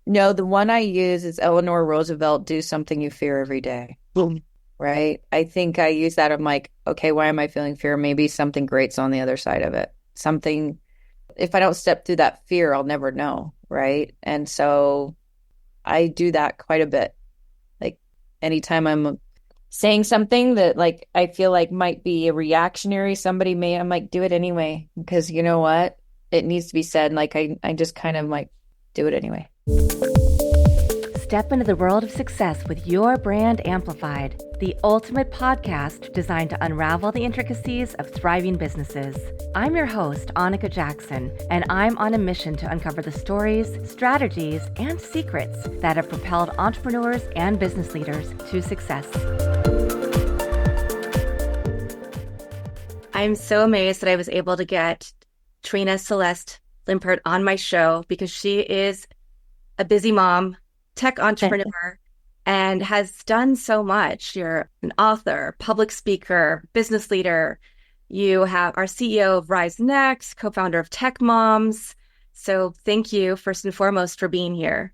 No, the one I use is Eleanor Roosevelt, do something you fear every day. Boom. Right? I think I use that. I'm like, okay, why am I feeling fear? Maybe something great's on the other side of it. Something, if I don't step through that fear, I'll never know. Right. And so I do that quite a bit. Like anytime I'm saying something that like I feel like might be a reactionary, I might do it anyway. Because you know what? It needs to be said. Like I just kind of like do it anyway. Step into the world of success with your brand amplified, the ultimate podcast designed to unravel the intricacies of thriving businesses. I'm your host, Annika Jackson, and I'm on a mission to uncover the stories, strategies, and secrets that have propelled entrepreneurs and business leaders to success. I'm so amazed that I was able to get Trina Celeste Limpert on my show because she is a busy mom, tech entrepreneur, and has done so much. You're an author, public speaker, business leader. You are CEO of RizeNext, co-founder of Tech Moms. So thank you, first and foremost, for being here.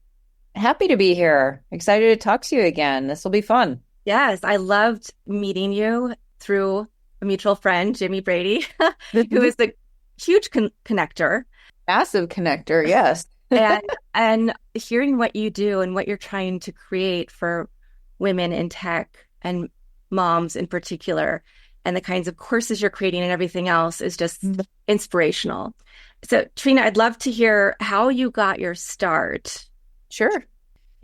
Happy to be here. Excited to talk to you again. This will be fun. Yes, I loved meeting you through a mutual friend, Jimmy Brady, who is a huge connector. Massive connector, yes. and hearing what you do and what you're trying to create for women in tech and moms in particular, and the kinds of courses you're creating and everything else is just inspirational. So, Trina, I'd love to hear how you got your start. Sure.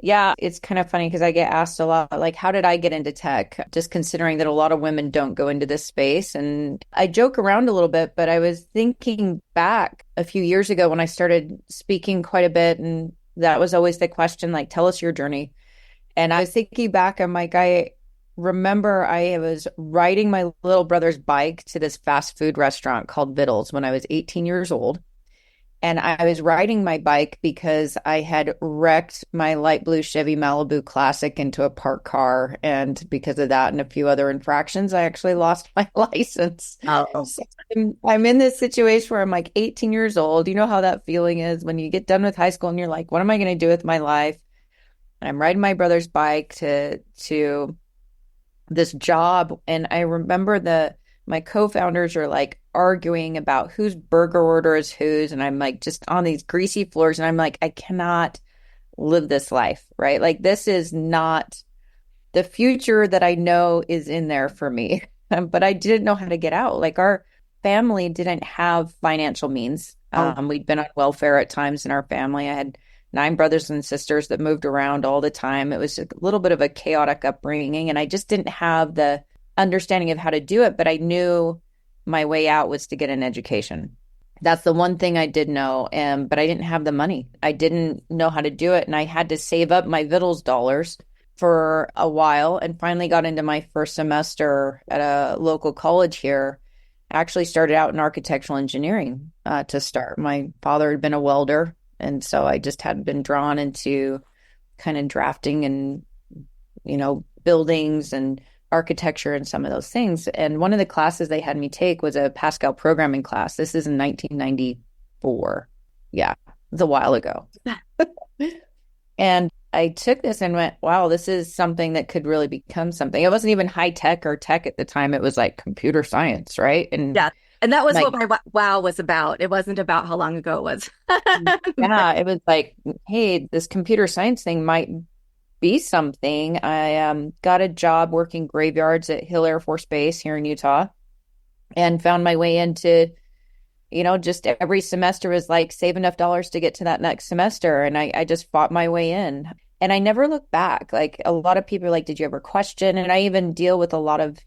Yeah, it's kind of funny because I get asked a lot, like, how did I get into tech? Just considering that a lot of women don't go into this space. And I joke around a little bit, but I was thinking back a few years ago when I started speaking quite a bit. And that was always the question, like, tell us your journey. And I was thinking back, I'm like, I remember I was riding my little brother's bike to this fast food restaurant called Vittles when I was 18 years old. And I was riding my bike because I had wrecked my light blue Chevy Malibu Classic into a parked car. And because of that and a few other infractions, I actually lost my license. Oh, So I'm in this situation where I'm like 18 years old. You know how that feeling is when you get done with high school and you're like, what am I going to do with my life? And I'm riding my brother's bike to this job. And I remember my co-founders are like arguing about whose burger order is whose. And I'm like just on these greasy floors. And I'm like, I cannot live this life, right? Like this is not the future that I know is in there for me. But I didn't know how to get out. Like our family didn't have financial means. We'd been on welfare at times in our family. I had 9 brothers and sisters that moved around all the time. It was a little bit of a chaotic upbringing, and I just didn't have the understanding of how to do it. But I knew my way out was to get an education. That's the one thing I did know. But I didn't have the money. I didn't know how to do it. And I had to save up my Vittles dollars for a while and finally got into my first semester at a local college here. I actually started out in architectural engineering to start. My father had been a welder. And so I just had been drawn into kind of drafting and, buildings and architecture and some of those things. And one of the classes they had me take was a Pascal programming class. This is in 1994. Yeah, it was a while ago. And I took this and went, wow, this is something that could really become something. It wasn't even high tech or tech at the time. It was like computer science, right? And yeah. And that was like, what my wow was about. It wasn't about how long ago it was. yeah, it was like, hey, this computer science thing might be something. I got a job working graveyards at Hill Air Force Base here in Utah and found my way into, just every semester was like save enough dollars to get to that next semester. And I just fought my way in. And I never looked back. Like a lot of people are like, did you ever question? And I even deal with a lot of,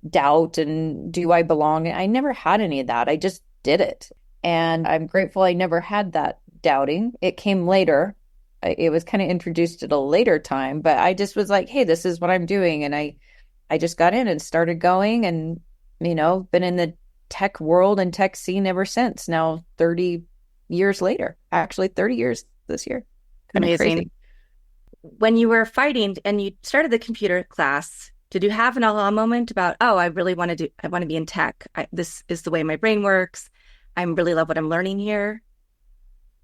doubt and do I belong? I never had any of that. I just did it. And I'm grateful I never had that doubting. It came later. It was kind of introduced at a later time, but I just was like, hey, this is what I'm doing. And I just got in and started going and, been in the tech world and tech scene ever since. Now 30 years later, actually 30 years this year. Kind of crazy. When you were fighting and you started the computer class, did you have an aha moment about, oh, I want to be in tech. This is the way my brain works. I really love what I'm learning here.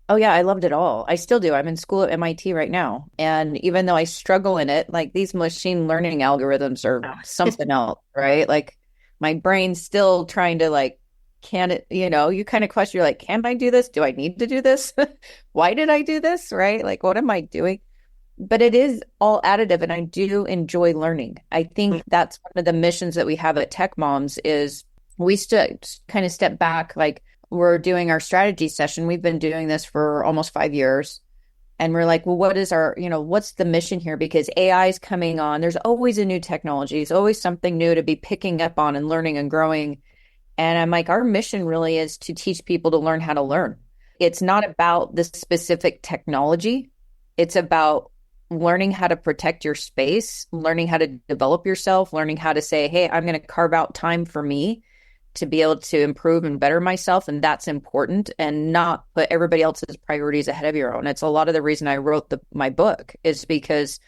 Oh yeah, I loved it all. I still do. I'm in school at MIT right now. And even though I struggle in it, like these machine learning algorithms are Oh. something else, right? Like my brain's still trying to like, can it, you kind of question, you're like, can I do this? Do I need to do this? Why did I do this? Right? Like, what am I doing? But it is all additive and I do enjoy learning. I think that's one of the missions that we have at Tech Moms is we stood kind of step back, like we're doing our strategy session. We've been doing this for almost 5 years. And we're like, well, what is our, what's the mission here? Because AI is coming on. There's always a new technology. There's always something new to be picking up on and learning and growing. And I'm like, our mission really is to teach people to learn how to learn. It's not about the specific technology. It's about learning how to protect your space, learning how to develop yourself, learning how to say, hey, I'm going to carve out time for me to be able to improve and better myself. And that's important and not put everybody else's priorities ahead of your own. It's a lot of the reason I wrote my book is because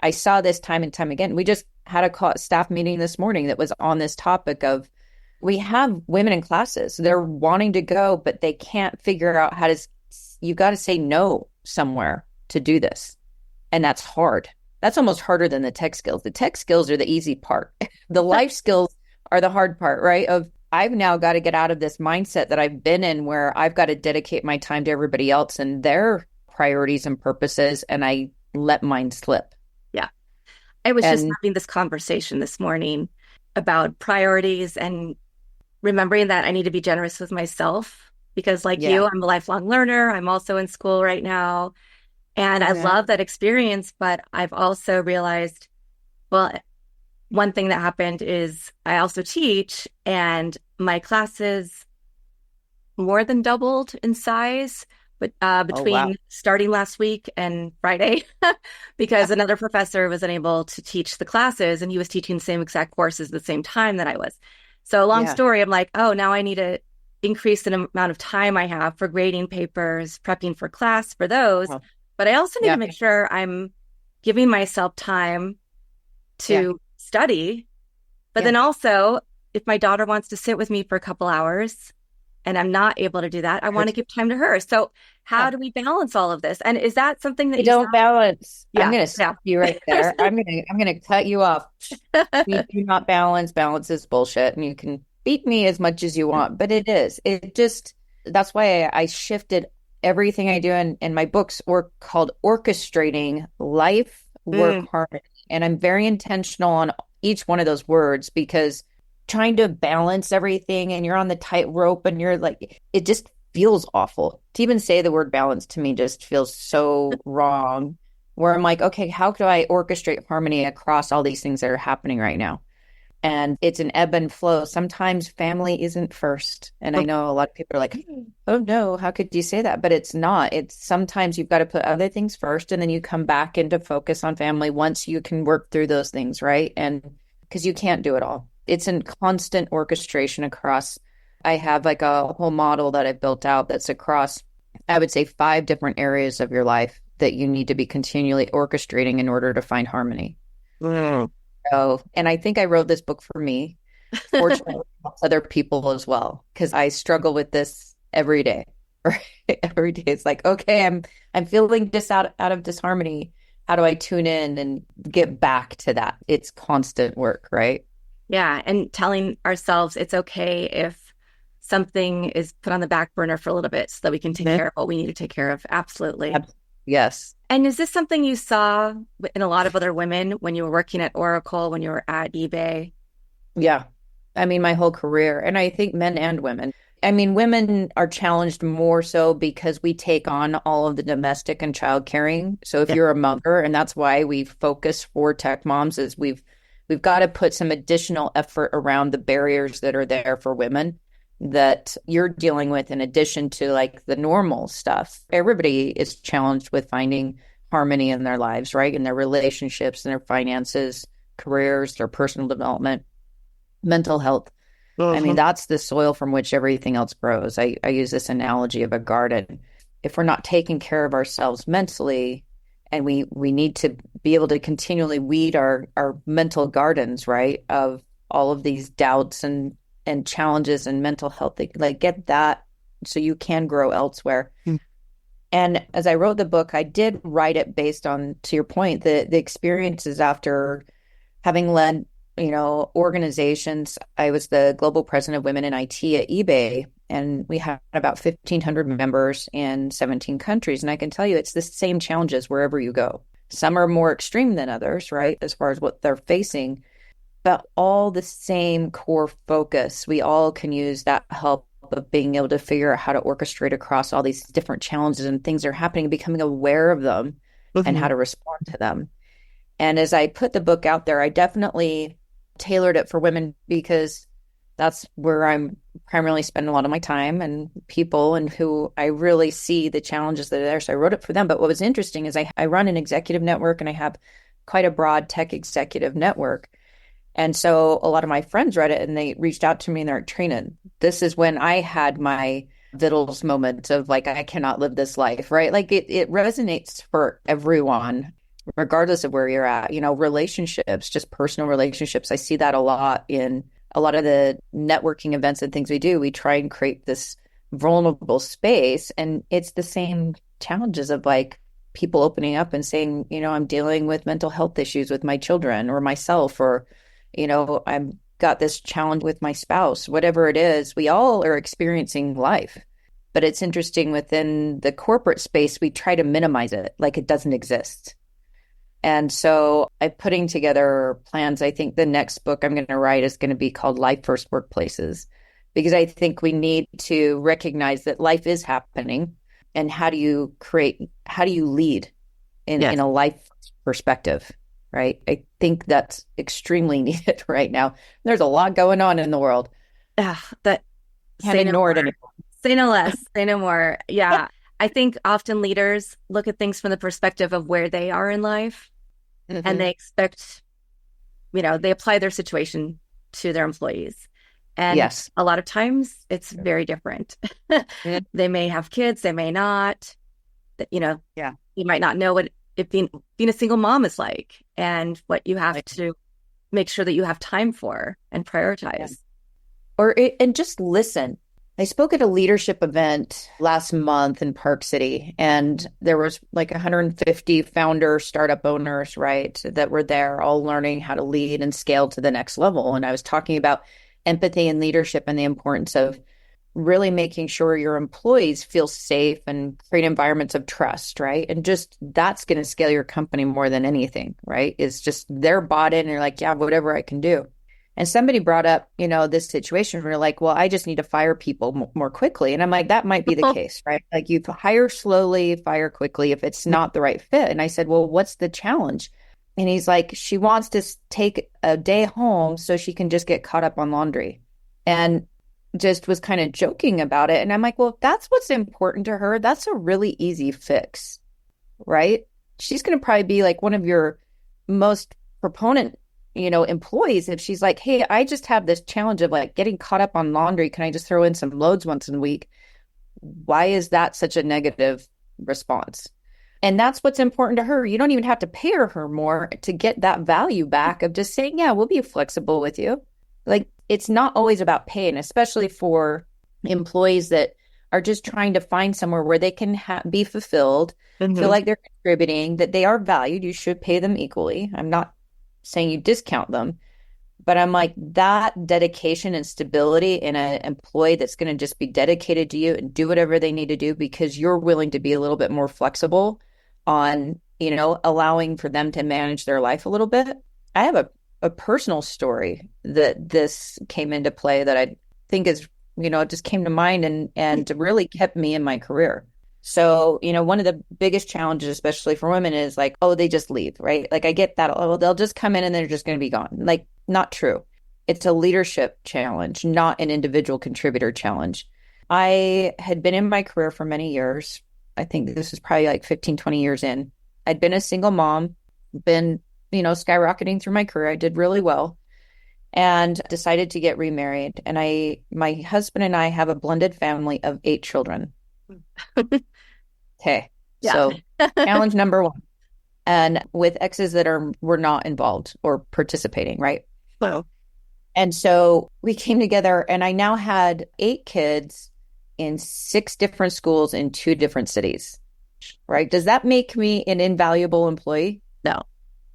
I saw this time and time again. We just had a staff meeting this morning that was on this topic of we have women in classes. They're wanting to go, but they can't figure out how to, you got to say no somewhere to do this. And that's hard. That's almost harder than the tech skills. The tech skills are the easy part. The life skills are the hard part, right? Of I've now got to get out of this mindset that I've been in where I've got to dedicate my time to everybody else and their priorities and purposes, and I let mine slip. Yeah. I was just And having this conversation this morning about priorities and remembering that I need to be generous with myself because, like yeah, you, I'm a lifelong learner. I'm also in school right now. And I yeah. love that experience. But I've also realized, well, one thing that happened is I also teach, and my classes more than doubled in size. But Oh, wow. between starting last week and Friday, because another professor was unable to teach the classes and he was teaching the same exact courses at the same time that I was. So long Yeah. story, I'm like, oh, now I need to increase the amount of time I have for grading papers, prepping for class for those. Oh, But I also need to yeah. make sure I'm giving myself time Yeah. to study. But Yeah. then also, if my daughter wants to sit with me for a couple hours and I'm not able to do that, I want to give time to her. So how Yeah. do we balance all of this? And is that something that They you saw? don't balance. I'm Yeah, going to yeah. stop you right there. I'm going to cut you off. We do not balance. Balance is bullshit. And you can beat me as much as you want, but it is. It just, that's why I shifted everything I do in my books or called orchestrating life, work, Mm, harmony. And I'm very intentional on each one of those words because trying to balance everything and you're on the tightrope and you're like, it just feels awful. To even say the word balance to me just feels so wrong. Where I'm like, okay, how do I orchestrate harmony across all these things that are happening right now? And it's an ebb and flow. Sometimes family isn't first. And I know a lot of people are like, oh no, how could you say that? But it's not. It's sometimes you've got to put other things first and then you come back into focus on family once you can work through those things, right? And because you can't do it all. It's in constant orchestration across. I have like a whole model that I've built out that's across, I would say, 5 different areas of your life that you need to be continually orchestrating in order to find harmony. mm. So, and I think I wrote this book for me. Fortunately, it helps other people as well because I struggle with this every day. Right? Every day, it's like, okay, I'm feeling this out of disharmony. How do I tune in and get back to that? It's constant work, right? Yeah, and telling ourselves it's okay if something is put on the back burner for a little bit so that we can take Mhm. care of what we need to take care of. Absolutely. Yes. And is this something you saw in a lot of other women when you were working at Oracle, when you were at eBay? Yeah. I mean, my whole career, and I think men and women. I mean, women are challenged more so because we take on all of the domestic and child caring. So if Yeah. you're a mother, and that's why we focus for tech moms, is we've got to put some additional effort around the barriers that are there for women that you're dealing with in addition to like the normal stuff. Everybody is challenged with finding harmony in their lives, right? In their relationships, in their finances, careers, their personal development, mental health. I mean, Mhm. that's the soil from which everything else grows. I use this analogy of a garden. If we're not taking care of ourselves mentally, and we need to be able to continually weed our mental gardens, right? Of all of these doubts and challenges and mental health, like get that so you can grow elsewhere. And as I wrote the book, I did write it based on, to your point, the experiences after having led, organizations. I was the global president of women in IT at eBay, and we had about 1,500 members in 17 countries. And I can tell you, it's the same challenges wherever you go. Some are more extreme than others, right, as far as what they're facing, but all the same core focus. We all can use that help of being able to figure out how to orchestrate across all these different challenges and things that are happening, becoming aware of them and how Mhm. to respond to them. And as I put the book out there, I definitely tailored it for women because that's where I'm primarily spending a lot of my time and people and who I really see the challenges that are there. So I wrote it for them. But what was interesting is I run an executive network and I have quite a broad tech executive network. And so a lot of my friends read it and they reached out to me and they're like, Trina, this is when I had my Vittles moment of like, I cannot live this life, right? Like it resonates for everyone, regardless of where you're at, relationships, just personal relationships. I see that a lot in a lot of the networking events and things we do. We try and create this vulnerable space. And it's the same challenges of like people opening up and saying, I'm dealing with mental health issues with my children or myself, or I've got this challenge with my spouse, whatever it is, we all are experiencing life. But it's interesting within the corporate space, we try to minimize it like it doesn't exist. And so I'm putting together plans. I think the next book I'm going to write is going to be called Life First Workplaces, because I think we need to recognize that life is happening. And how do you lead in Yes. a life perspective, right? I think that's extremely needed right now. There's a lot going on in the world. That Can't say no ignore it more, anymore. say no less, say no more. Yeah. I think often leaders look at things from the perspective of where they are in life and Hmm. they expect, they apply their situation to their employees. And Yes. a lot of times it's very different. Mm. They may have kids, they may not, you know, Yeah. you might not know what it being a single mom is like and what you have Like, to make sure that you have time for and yeah. prioritize. And just listen. I spoke at a leadership event last month in Park City, and there was like 150 founder startup owners, right, that were there all learning how to lead and scale to the next level. And I was talking about empathy and leadership and the importance of really making sure your employees feel safe and create environments of trust, right? And just that's going to scale your company more than anything, right? It's just they're bought in and you're like, yeah, whatever I can do. And somebody brought up, this situation where you're like, well, I just need to fire people more quickly. And I'm like, that might be the case, right? Like you hire slowly, fire quickly if it's not the right fit. And I said, well, what's the challenge? And he's like, she wants to take a day home so she can just get caught up on laundry. And just was kind of joking about it. And I'm like, well, if that's what's important to her, that's a really easy fix, right? She's going to probably be like one of your most proponent, employees if she's like, hey, I just have this challenge of like getting caught up on laundry. Can I just throw in some loads once a week? Why is that such a negative response? And that's what's important to her. You don't even have to pay her more to get that value back of just saying, yeah, we'll be flexible with you. Like it's not always about pay, and especially for employees that are just trying to find somewhere where they can be fulfilled, feel Hmm. like they're contributing, that they are valued. You should pay them equally. I'm not saying you discount them, but I'm like that dedication and stability in an employee that's going to just be dedicated to you and do whatever they need to do because you're willing to be a little bit more flexible on, allowing for them to manage their life a little bit. I have a personal story that this came into play that I think is, it just came to mind and really kept me in my career. So, one of the biggest challenges, especially for women, is like, oh, they just leave, right? Like I get that. Oh, they'll just come in and they're just going to be gone. Like, not true. It's a leadership challenge, not an individual contributor challenge. I had been in my career for many years. I think this is probably like 15, 20 years in. I'd been a single mom, been, skyrocketing through my career. I did really well and decided to get remarried. And my husband and I have a blended family of 8 children. Okay. Yeah. So challenge number one. And with exes that were not involved or participating, right? So, And so we came together and I now had 8 kids in 6 different schools in 2 different cities. right? Does that make me an invaluable employee? No.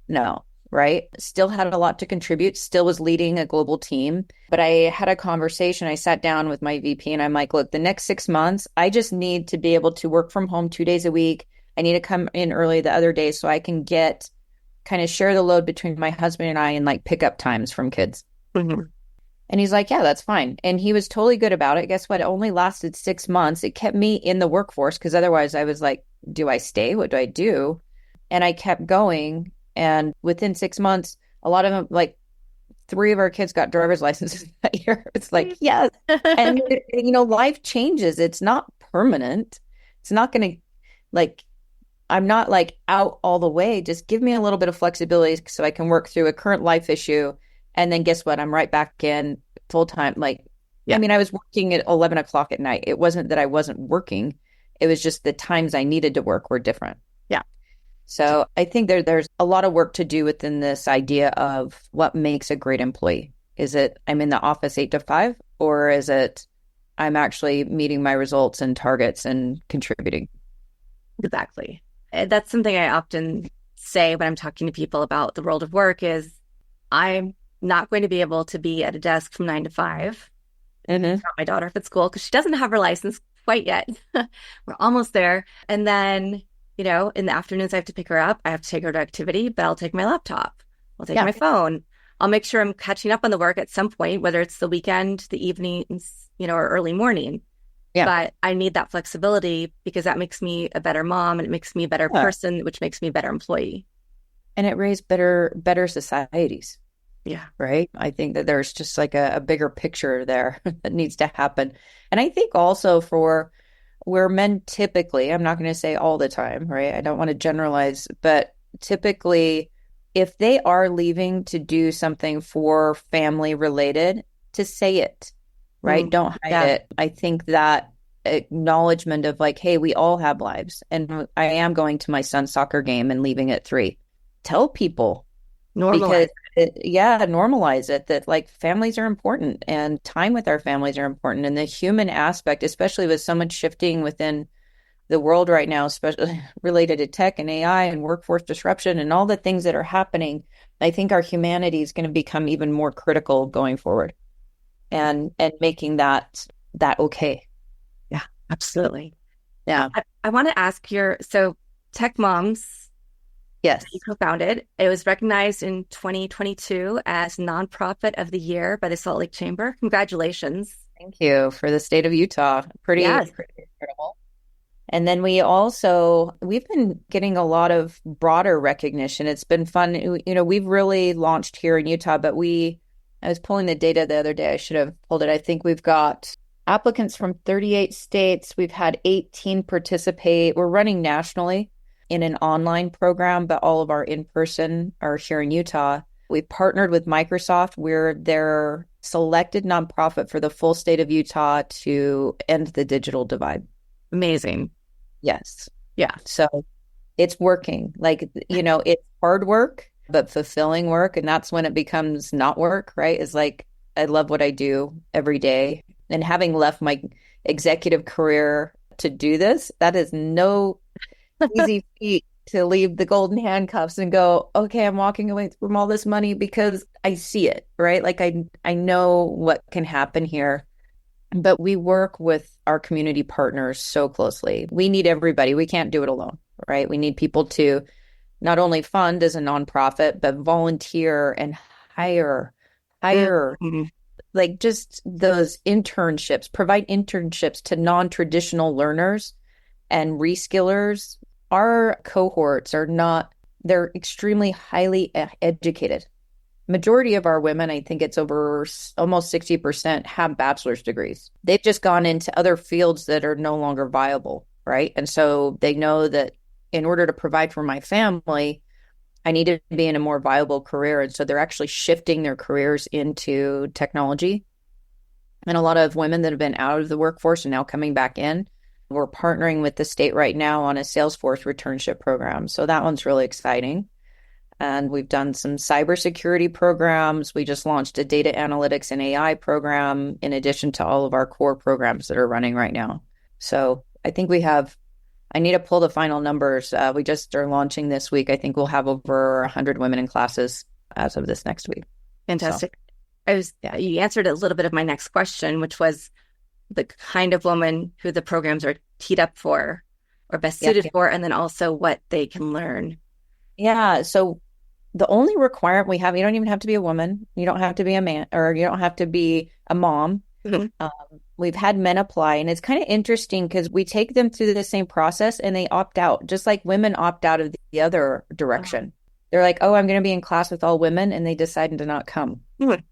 No, right? Still had a lot to contribute, still was leading a global team. But I had a conversation. I sat down with my VP and I'm like, look, the next 6 months, I just need to be able to work from home 2 days a week. I need to come in early the other days so I can get kind of share the load between my husband and I and like pick up times from kids. Mhm. And he's like, yeah, that's fine. And he was totally good about it. Guess what? It only lasted 6 months. It kept me in the workforce because otherwise I was like, do I stay? What do I do? And I kept going. And within 6 months, a lot of them, like three of our kids got driver's licenses that year. It's like, yes. And, life changes. It's not permanent. It's not going to, like, I'm not like out all the way. Just give me a little bit of flexibility so I can work through a current life issue. And then guess what? I'm right back in full time. Like, I Yeah. mean, I was working at 11 o'clock at night. It wasn't that I wasn't working. It was just the times I needed to work were different. Yeah. So I think there's a lot of work to do within this idea of what makes a great employee. Is it I'm in the office 8 to 5, or is it I'm actually meeting my results and targets and contributing? Exactly. That's something I often say when I'm talking to people about the world of work is I'm not going to be able to be at a desk from 9 to 5. Mm-hmm. Drop my daughter off at school because she doesn't have her license quite yet. We're almost there. And then, in the afternoons, I have to pick her up. I have to take her to activity, but I'll take my laptop. I'll take Yeah, my phone. I'll make sure I'm catching up on the work at some point, whether it's the weekend, the evenings, or early morning. yeah, But I need that flexibility because that makes me a better mom and it makes me a better yeah. person, which makes me a better employee. And it raised better societies. Yeah. Right? I think that there's just like a bigger picture there that needs to happen. And I think also for where men typically, I'm not going to say all the time, right? I don't want to generalize, but typically, if they are leaving to do something for family related, to say it, right? Mm. Don't hide Yeah. it. I think that acknowledgement of like, hey, we all have lives, and I am going to my son's soccer game and leaving at 3. Tell people because Normalize. normalize it that like families are important and time with our families are important, and the human aspect, especially with so much shifting within the world right now, especially related to tech and AI and workforce disruption and all the things that are happening. I think our humanity is going to become even more critical going forward, and making that okay. Yeah, absolutely. Yeah. I want to ask so Tech Moms Yes. that you co-founded, it was recognized in 2022 as Nonprofit of the Year by the Salt Lake Chamber. Congratulations. Thank you for the state of Utah. Yes. Pretty incredible. And then we've been getting a lot of broader recognition. It's been fun. We've really launched here in Utah, but I was pulling the data the other day. I should have pulled it. I think we've got applicants from 38 states. We've had 18 participate. We're running nationally in an online program, but all of our in-person are here in Utah. We partnered with Microsoft. We're their selected nonprofit for the full state of Utah to end the digital divide. Amazing. Yes. Yeah. So it's working. Like, it's hard work, but fulfilling work. And that's when it becomes not work, right? Is like, I love what I do every day. And having left my executive career to do this, that is no easy feat to leave the golden handcuffs and go, okay, I'm walking away from all this money because I see it, right? Like I know what can happen here. But we work with our community partners so closely. We need everybody. We can't do it alone, right? We need people to not only fund as a nonprofit, but volunteer and hire Mhm. like just those internships, provide internships to non-traditional learners and reskillers. Our cohorts they're extremely highly educated. Majority of our women, I think it's over almost 60%, have bachelor's degrees. They've just gone into other fields that are no longer viable, right? And so they know that in order to provide for my family, I need to be in a more viable career. And so they're actually shifting their careers into technology. And a lot of women that have been out of the workforce and now coming back in. We're partnering with the state right now on a Salesforce returnship program. So that one's really exciting. And we've done some cybersecurity programs. We just launched a data analytics and AI program in addition to all of our core programs that are running right now. So I think we have I need to pull the final numbers. We just are launching this week. I think we'll have over 100 women in classes as of this next week. So, Fantastic. yeah. You answered a little bit of my next question, which was the kind of woman who the programs are teed up for or best Yeah. suited for, and then also what they can learn. Yeah. So the only requirement we have, you don't even have to be a woman. You don't have to be a man, or you don't have to be a mom. Mhm. Um, we've had men apply, and it's kind of interesting because we take them through the same process and they opt out, just like women opt out of the other Oh. direction. They're like, oh, I'm going to be in class with all women, and they decide to not come. Mhm.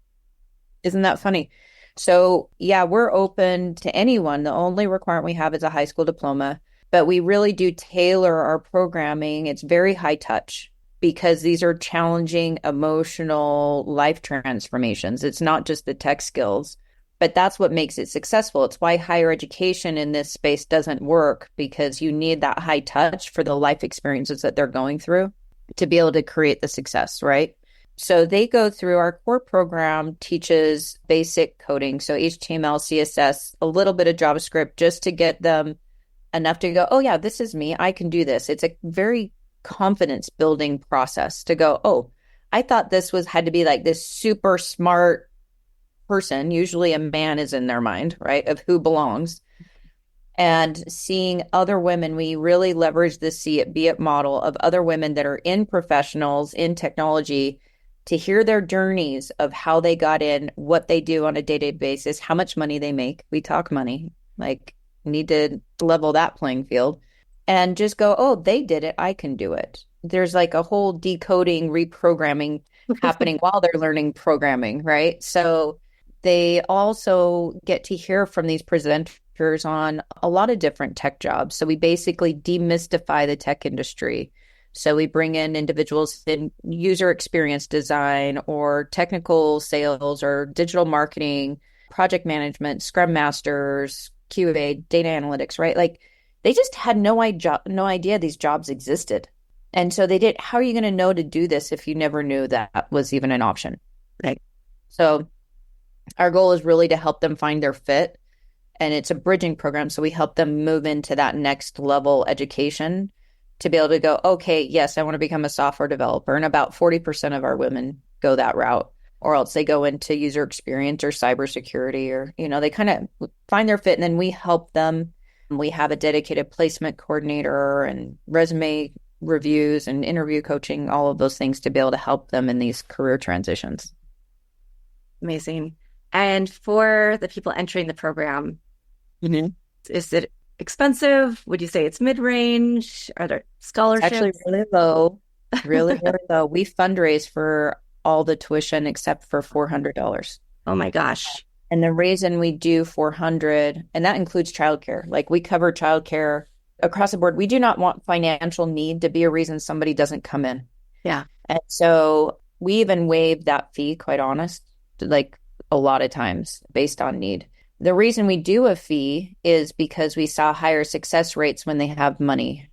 Isn't that funny? So, yeah, we're open to anyone. The only requirement we have is a high school diploma, but we really do tailor our programming. It's very high touch because these are challenging emotional life transformations. It's not just the tech skills, but that's what makes it successful. It's why higher education in this space doesn't work because you need that high touch for the life experiences that they're going through to be able to create the success, right? So they go through our core program, teaches basic coding. So HTML, CSS, a little bit of JavaScript just to get them enough to go, oh, yeah, this is me. I can do this. It's a very confidence building process to go, oh, I thought this was had to be like this super smart person. Usually a man is in their mind, right? Of who belongs and seeing other women, we really leverage the see it, be it model of other women that are in professionals in technology to hear their journeys of how they got in, what they do on a day-to-day basis, how much money they make. We talk money, like need to level that playing field and just go, oh, they did it. I can do it. There's like a whole decoding, reprogramming happening while they're learning programming, right? So they also get to hear from these presenters on a lot of different tech jobs. So we basically demystify the tech industry. So we bring in individuals in user experience design or technical sales or digital marketing, project management, scrum masters, QA, data analytics, right? Like they just had no idea these jobs existed. And so they did, how are you going to know to do this if you never knew that was even an option? Right. So our goal is really to help them find their fit, and it's a bridging program. So we help them move into that next level education to be able to go, okay, yes, I want to become a software developer. And about 40% of our women go that route, or else they go into user experience or cybersecurity, or, they kind of find their fit. And then we help them. We have a dedicated placement coordinator and resume reviews and interview coaching, all of those things to be able to help them in these career transitions. Amazing. And for the people entering the program, Mhm. is it expensive? Would you say it's mid-range? Are there It's actually scholarships? really low, really, really low. We fundraise for all the tuition except for $400. Oh my gosh. And the reason we do 400, and that includes childcare, like we cover childcare across the board. We do not want financial need to be a reason somebody doesn't come in. Yeah. And so we even waive that fee, quite honest, like a lot of times based on need. The reason we do a fee is because we saw higher success rates when they have money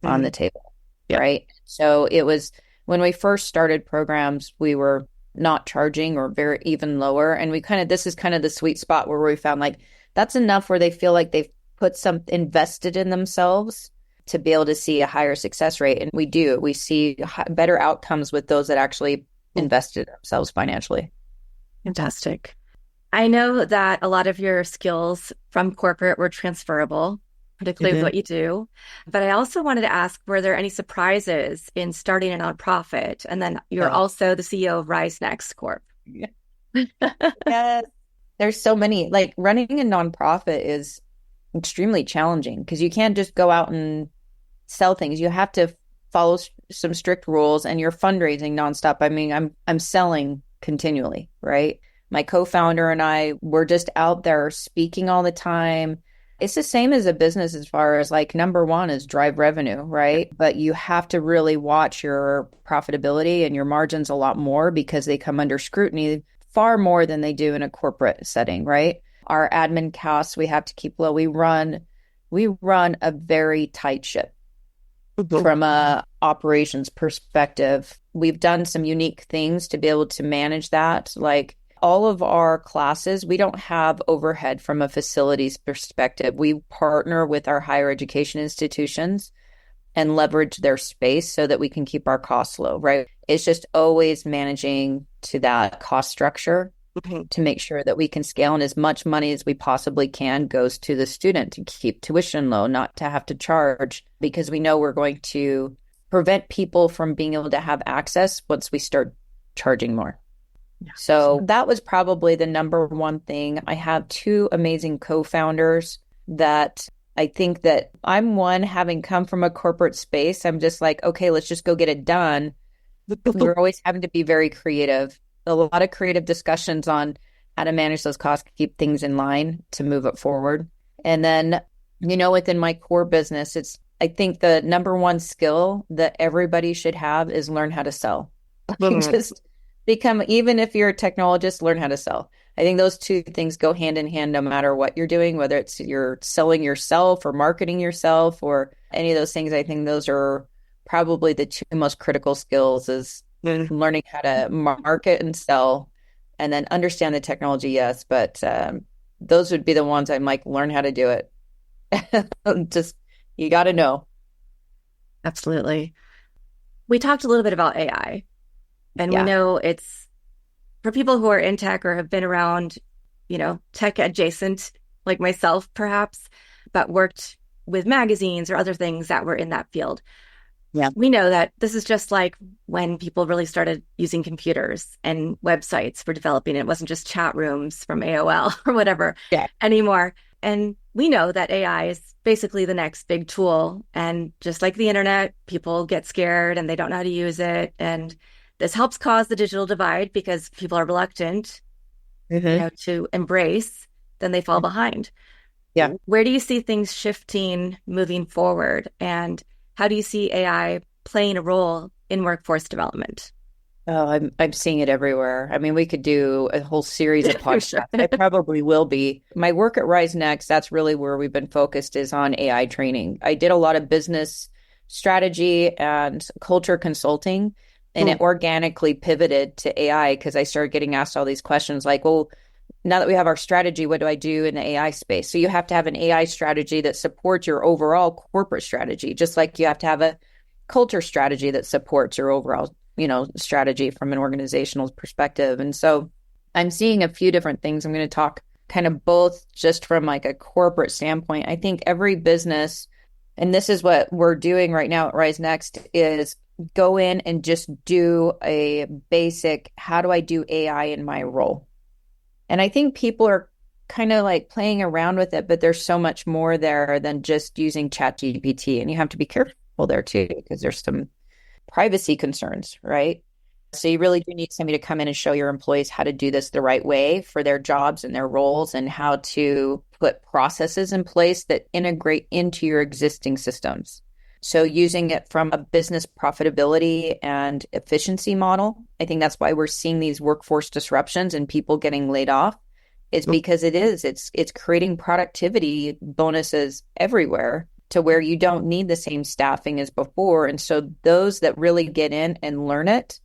on Mhm. the table, Yeah. right? So it was when we first started programs, we were not charging or very even lower. And this is kind of the sweet spot where we found like that's enough where they feel like they've put some invested in themselves to be able to see a higher success rate. And we do, we see better outcomes with those that actually Mm. invested themselves financially. Fantastic. I know that a lot of your skills from corporate were transferable, particularly with Mhm. what you do. But I also wanted to ask, were there any surprises in starting a nonprofit? And then you're Yeah. also the CEO of RizeNext Corp. Yes. There's so many, like running a nonprofit is extremely challenging because you can't just go out and sell things. You have to follow some strict rules and you're fundraising nonstop. I mean, I'm selling continually, right? My co-founder and I were just out there speaking all the time. It's the same as a business as far as like number one is drive revenue, right? But you have to really watch your profitability and your margins a lot more because they come under scrutiny far more than they do in a corporate setting, right? Our admin costs we have to keep low. We run a very tight ship from a operations perspective. We've done some unique things to be able to manage that. Like All of our classes, we don't have overhead from a facilities perspective. We partner with our higher education institutions and leverage their space so that we can keep our costs low, right? It's just always managing to that cost structure to make sure that we can scale, and as much money as we possibly can goes to the student to keep tuition low, not to have to charge, because we know we're going to prevent people from being able to have access once we start charging more. Yeah. So that was probably the number one thing. I have two amazing co-founders that I think that I'm one, having come from a corporate space, I'm just like, okay, let's just go get it done. We're always having to be very creative. A lot of creative discussions on how to manage those costs, keep things in line to move it forward. And then, within my core business, I think the number one skill that everybody should have is learn how to sell. Just become, even if you're a technologist, learn how to sell. I think those two things go hand in hand no matter what you're doing, whether it's you're selling yourself or marketing yourself or any of those things. I think those are probably the two most critical skills, is learning how to market and sell, and then understand the technology, yes. But those would be the ones I'm like, learn how to do it. Just, you got to know. Absolutely. We talked a little bit about AI, and we Yeah. know it's for people who are in tech or have been around, tech adjacent, like myself, perhaps, but worked with magazines or other things that were in that field. Yeah. We know that this is just like when people really started using computers and websites for developing. It wasn't just chat rooms from AOL or whatever Yeah. anymore. And we know that AI is basically the next big tool. And just like the internet, people get scared and they don't know how to use it. And this helps cause the digital divide because people are reluctant, to embrace, then they fall behind. Yeah. Where do you see things shifting moving forward? And how do you see AI playing a role in workforce development? Oh, I'm seeing it everywhere. I mean, we could do a whole series of For podcasts. sure. I probably will be. My work at RizeNext, that's really where we've been focused, is on AI training. I did a lot of business strategy and culture consulting, and it organically pivoted to AI because I started getting asked all these questions like, well, now that we have our strategy, what do I do in the AI space? So you have to have an AI strategy that supports your overall corporate strategy, just like you have to have a culture strategy that supports your overall, strategy from an organizational perspective. And so I'm seeing a few different things. I'm going to talk kind of both just from like a corporate standpoint. I think every business, and this is what we're doing right now at RizeNext, is go in and just do a basic, how do I do AI in my role? And I think people are kind of like playing around with it, but there's so much more there than just using ChatGPT. And you have to be careful there too, because there's some privacy concerns, right? So you really do need somebody to come in and show your employees how to do this the right way for their jobs and their roles, and how to put processes in place that integrate into your existing systems. So using it from a business profitability and efficiency model, I think that's why we're seeing these workforce disruptions and people getting laid off, is because it's creating productivity bonuses everywhere to where you don't need the same staffing as before. And so those that really get in and learn it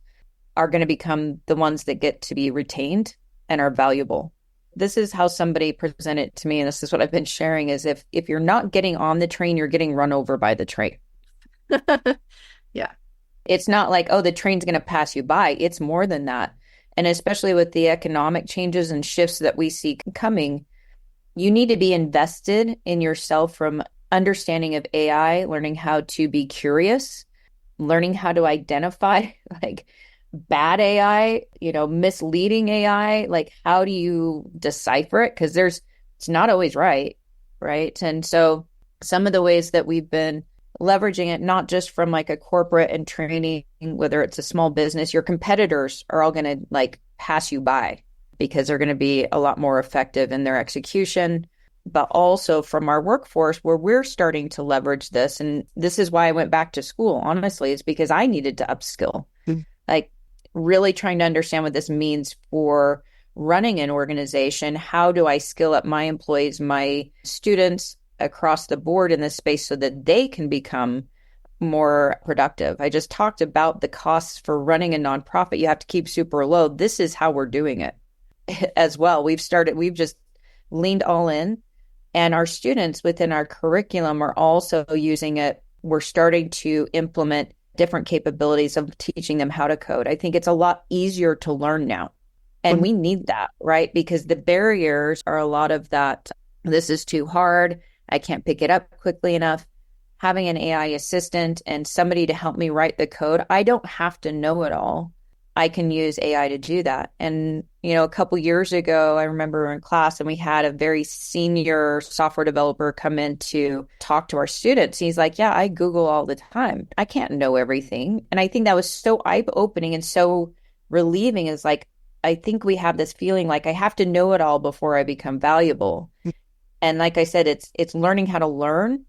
are going to become the ones that get to be retained and are valuable. This is how somebody presented it to me, and this is what I've been sharing, is if you're not getting on the train, you're getting run over by the train. Yeah. It's not like, oh, the train's going to pass you by. It's more than that. And especially with the economic changes and shifts that we see coming, you need to be invested in yourself, from understanding of AI, learning how to be curious, learning how to identify like bad AI, misleading AI. Like, how do you decipher it? Because it's not always right. Right. And so some of the ways that we've been leveraging it, not just from like a corporate and training, whether it's a small business, your competitors are all going to like pass you by because they're going to be a lot more effective in their execution. But also from our workforce, where we're starting to leverage this. And this is why I went back to school, honestly, is because I needed to upskill, like really trying to understand what this means for running an organization. How do I skill up my employees, my students across the board in this space so that they can become more productive? I just talked about the costs for running a nonprofit. You have to keep super low. This is how we're doing it. as well. We've just leaned all in, and our students within our curriculum are also using it. We're starting to implement different capabilities of teaching them how to code. I think it's a lot easier to learn now. And we need that, right? Because the barriers are a lot of that. This is too hard. I can't pick it up quickly enough. Having an AI assistant and somebody to help me write the code, I don't have to know it all. I can use AI to do that. And, a couple years ago, I remember we were in class and we had a very senior software developer come in to talk to our students. He's like, yeah, I Google all the time. I can't know everything. And I think that was so eye-opening and so relieving. Is like, I think we have this feeling like I have to know it all before I become valuable. And like I said, it's learning how to learn.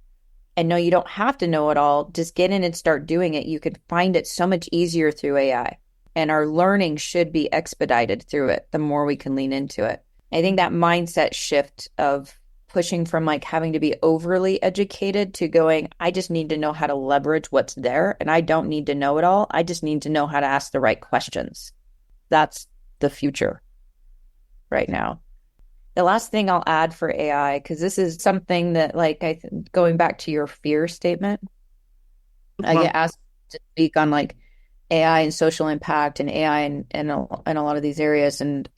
And no, you don't have to know it all. Just get in and start doing it. You can find it so much easier through AI. And our learning should be expedited through it the more we can lean into it. I think that mindset shift of pushing from like having to be overly educated to going, I just need to know how to leverage what's there. And I don't need to know it all. I just need to know how to ask the right questions. That's the future right now. The last thing I'll add for AI, because this is something that, like, going back to your fear statement, I get asked to speak on like AI and social impact and AI and a lot of these areas. And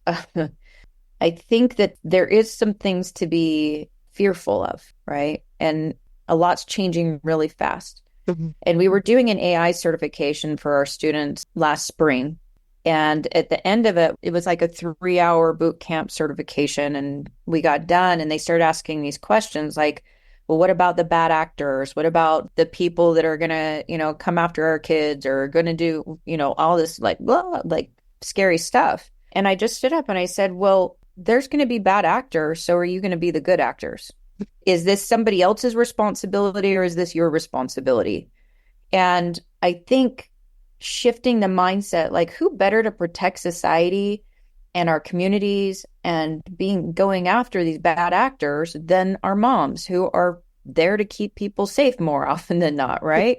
I think that there is some things to be fearful of, right? And a lot's changing really fast. And we were doing an AI certification for our students last spring. And at the end of it, it was like a 3-hour boot camp certification. And we got done and they started asking these questions like, well, what about the bad actors? What about the people that are going to, come after our kids or going to do, all this like, blah, like scary stuff. And I just stood up and I said, well, there's going to be bad actors. So are you going to be the good actors? Is this somebody else's responsibility or is this your responsibility? And I think shifting the mindset, like who better to protect society and our communities and going after these bad actors than our moms who are there to keep people safe more often than not, right?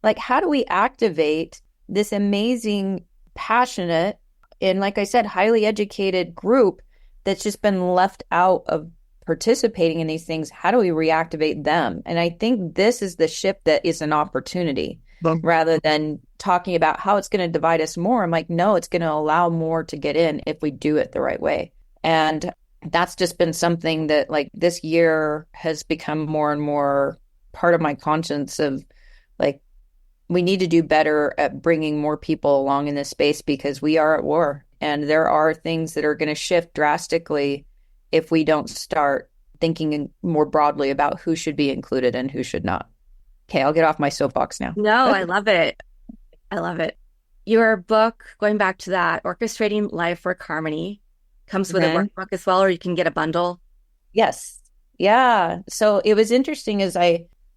Like, how do we activate this amazing, passionate, and like I said, highly educated group that's just been left out of participating in these things? How do we reactivate them? And I think this is the shift that is an opportunity rather than talking about how it's going to divide us more. I'm like, no, it's going to allow more to get in if we do it the right way. And that's just been something that like this year has become more and more part of my conscience of like, we need to do better at bringing more people along in this space because we are at war and there are things that are going to shift drastically if we don't start thinking more broadly about who should be included and who should not. Okay, I'll get off my soapbox now. No, I love it. I love it. Your book, going back to that, Orchestrating Life Work Harmony, comes with a workbook as well, or you can get a bundle. Yes. Yeah. So it was interesting as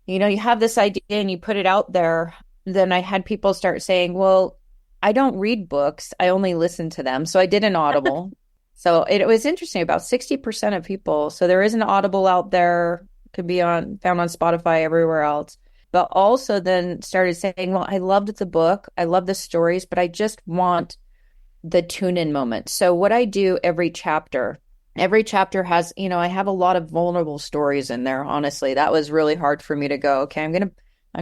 you have this idea and you put it out there. Then I had people start saying, well, I don't read books. I only listen to them. So I did an Audible. So it was interesting, about 60% of people. So there is an Audible out there, could be found on Spotify, everywhere else. But also then started saying, well, I loved the book. I love the stories, but I just want the tune-in moment. So what I do every chapter has, I have a lot of vulnerable stories in there. Honestly, that was really hard for me to go, okay, I'm going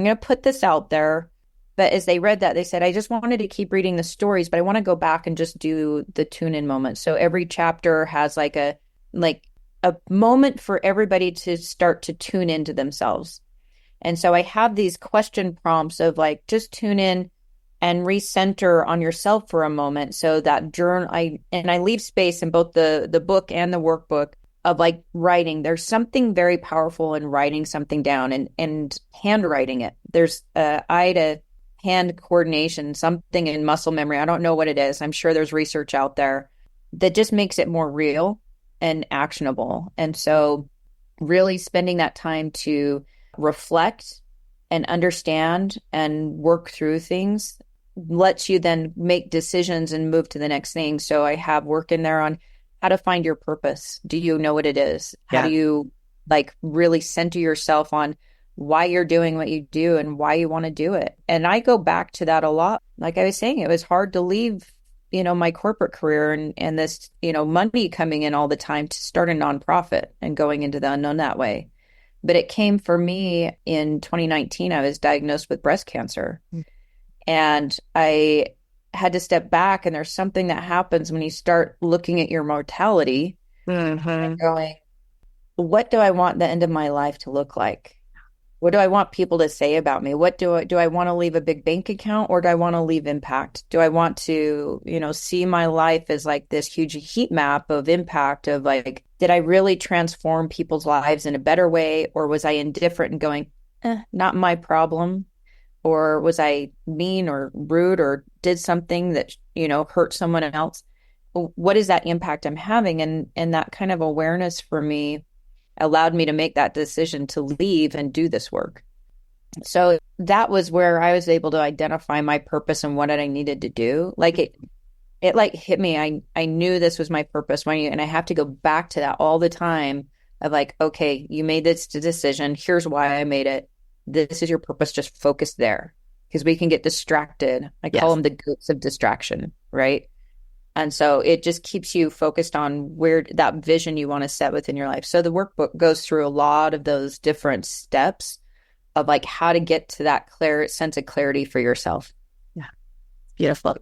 to put this out there. But as they read that, they said, I just wanted to keep reading the stories, but I want to go back and just do the tune-in moment. So every chapter has like a moment for everybody to start to tune into themselves. And so I have these question prompts of like, just tune in and recenter on yourself for a moment. So that journal, I leave space in both the book and the workbook of like writing. There's something very powerful in writing something down and handwriting it. There's eye to hand coordination, something in muscle memory. I don't know what it is. I'm sure there's research out there that just makes it more real and actionable. And so really spending that time to reflect and understand and work through things lets you then make decisions and move to the next thing. So I have work in there on how to find your purpose. Do you know what it is? How do you like really center yourself on why you're doing what you do and why you want to do it? And I go back to that a lot. Like I was saying, it was hard to leave, my corporate career and this, money coming in all the time to start a nonprofit and going into the unknown that way. But it came for me in 2019. I was diagnosed with breast cancer, and I had to step back. And there's something that happens when you start looking at your mortality and going, what do I want the end of my life to look like? What do I want people to say about me? What do I want to leave a big bank account, or do I want to leave impact? Do I want to, see my life as like this huge heat map of impact of like, did I really transform people's lives in a better way? Or was I indifferent and going, not my problem? Or was I mean or rude or did something that, hurt someone else? What is that impact I'm having? And that kind of awareness for me allowed me to make that decision to leave and do this work. So that was where I was able to identify my purpose and what I needed to do. Like it like hit me. I knew this was my purpose, and I have to go back to that all the time of like, okay, you made this decision. Here's why I made it. This is your purpose. Just focus there, because we can get distracted. I call them the goats of distraction, right? And so it just keeps you focused on where that vision you want to set within your life. So the workbook goes through a lot of those different steps of like how to get to that sense of clarity for yourself. Yeah. Beautiful.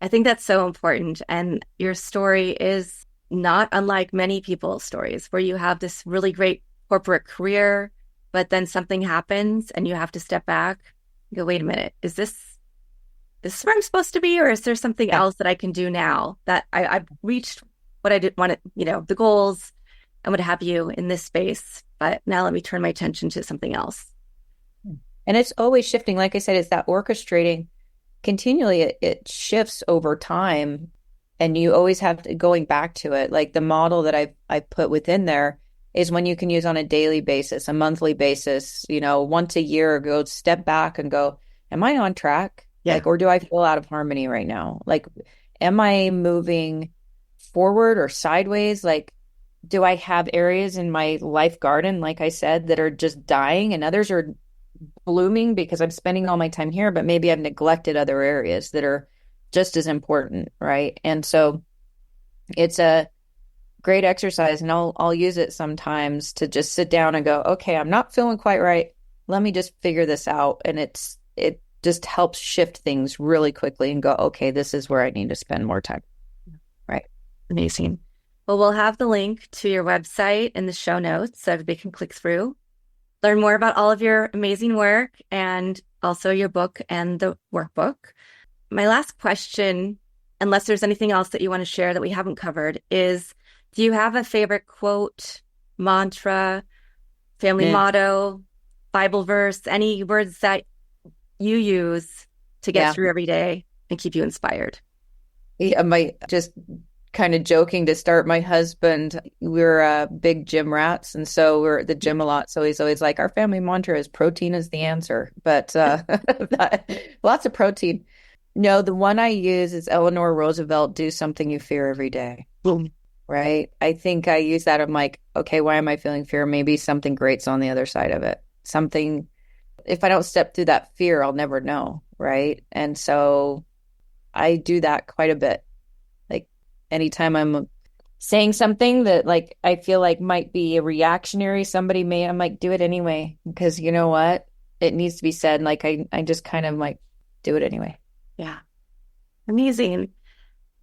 I think that's so important. And your story is not unlike many people's stories where you have this really great corporate career, but then something happens and you have to step back and go, wait a minute, is this where I'm supposed to be? Or is there something else that I can do now that I've reached what I did want to, the goals and what have you in this space, but now let me turn my attention to something else. And it's always shifting. Like I said, it's that orchestrating continually. It shifts over time, and you always have to going back to it. Like the model that I put within there is one you can use on a daily basis, a monthly basis, once a year, go step back and go, am I on track? Yeah. Like, or do I feel out of harmony right now? Like, am I moving forward or sideways? Like, do I have areas in my life garden, like I said, that are just dying and others are blooming because I'm spending all my time here, but maybe I've neglected other areas that are just as important, right? And so it's a great exercise, and I'll use it sometimes to just sit down and go, okay, I'm not feeling quite right. Let me just figure this out. And it just helps shift things really quickly and go, okay, this is where I need to spend more time. Right. Amazing. Well, we'll have the link to your website in the show notes so everybody can click through, learn more about all of your amazing work and also your book and the workbook. My last question, unless there's anything else that you want to share that we haven't covered, is do you have a favorite quote, mantra, family motto, Bible verse, any words that you use to get through every day and keep you inspired? Yeah, just kind of joking to start, my husband, we're big gym rats, and so we're at the gym a lot. So he's always like, our family mantra is protein is the answer, but lots of protein. No, the one I use is Eleanor Roosevelt, do something you fear every day. Boom. Right? I think I use that. I'm like, okay, why am I feeling fear? Maybe something great's on the other side of it. Something, if I don't step through that fear, I'll never know. Right? And so I do that quite a bit. Like anytime I'm saying something that like I feel like might be a reactionary, I might do it anyway, because you know what? It needs to be said. Like I just kind of like do it anyway. Yeah. Amazing.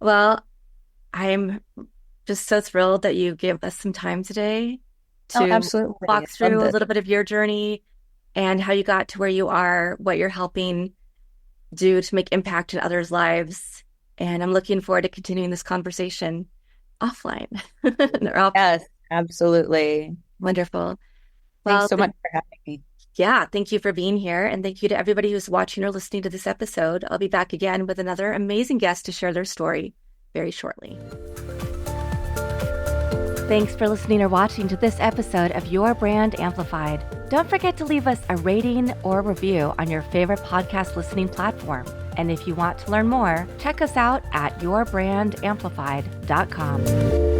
Well, I'm just so thrilled that you gave us some time today to absolutely walk through a little bit of your journey and how you got to where you are, what you're helping do to make impact in others' lives. And I'm looking forward to continuing this conversation offline. Yes, absolutely. Wonderful. Thanks so much for having me. Yeah, thank you for being here. And thank you to everybody who's watching or listening to this episode. I'll be back again with another amazing guest to share their story very shortly. Thanks for listening or watching to this episode of Your Brand Amplified. Don't forget to leave us a rating or review on your favorite podcast listening platform. And if you want to learn more, check us out at yourbrandamplified.com.